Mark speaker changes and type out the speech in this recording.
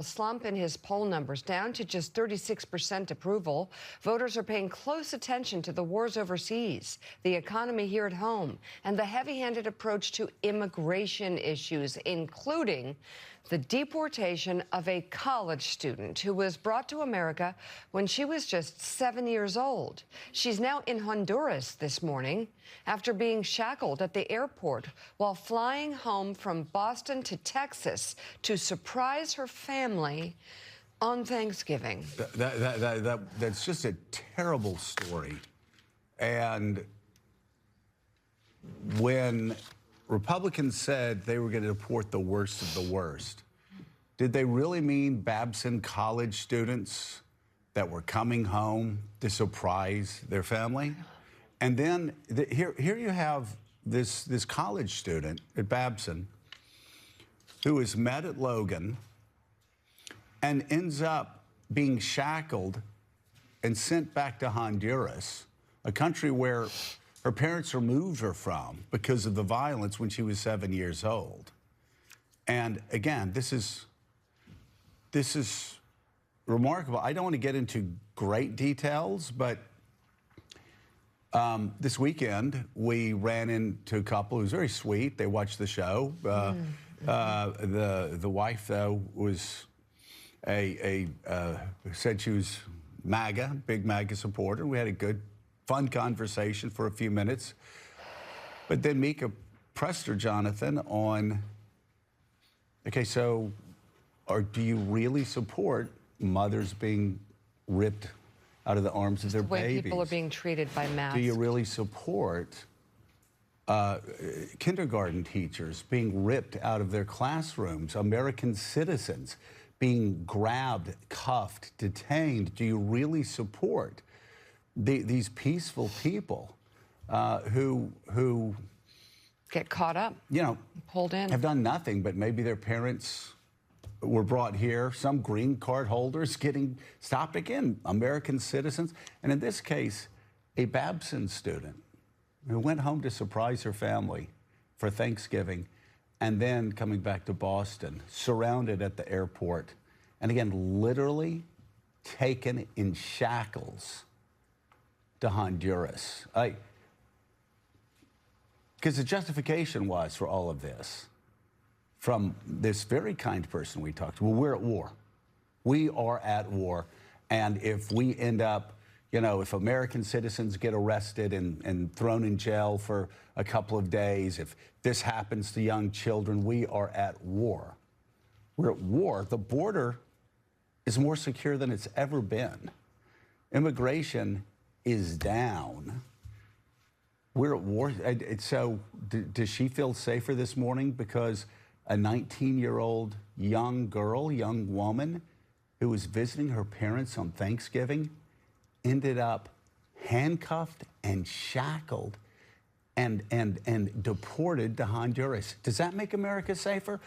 Speaker 1: Slump in his poll numbers, down to just 36% approval. Voters are paying close attention to the wars overseas, the economy here at home, and the heavy-handed approach to immigration issues, including the deportation of a college student who was brought to America when she was just 7 years old. She's now in Honduras this morning after being shackled at the airport while flying home from Boston to Texas to surprise her family on Thanksgiving.
Speaker 2: That's just a terrible story. And when Republicans said they were going to deport the worst of the worst, did they really mean Babson College students that were coming home to surprise their family? And then here you have this college student at Babson who is met at Logan and ends up being shackled and sent back to Honduras, a country where her parents removed her from because of the violence when she was 7 years old. And again, this is remarkable. I don't want to get into great details, but this weekend we ran into a couple who's very sweet. They watched the show. The wife, though, was said she was MAGA, big MAGA supporter. We had a good, fun conversation for a few minutes. But then Mika pressed her, Jonathan, on, okay, so do you really support mothers being ripped out of the arms of their babies?
Speaker 1: The way people are being treated by masks.
Speaker 2: Do you really support kindergarten teachers being ripped out of their classrooms, American citizens being grabbed, cuffed, detained? Do you really support these peaceful people who
Speaker 1: get caught up,
Speaker 2: you know,
Speaker 1: pulled in,
Speaker 2: have done nothing, but maybe their parents were brought here, some green card holders getting stopped, again, American citizens, and in this case, a Babson student who went home to surprise her family for Thanksgiving and then coming back to Boston, surrounded at the airport, and again, literally taken in shackles to Honduras. Because the justification was for all of this, from this very kind person we talked to, well, we're at war. We are at war. And if we end up, you know, if American citizens get arrested and thrown in jail for a couple of days, if this happens to young children, we are at war. We're at war. The border is more secure than it's ever been. Immigration is down. We're at war. So does she feel safer this morning because a 19-year-old young girl, young woman who was visiting her parents on Thanksgiving ended up handcuffed and shackled and deported to Honduras? Does that make America safer?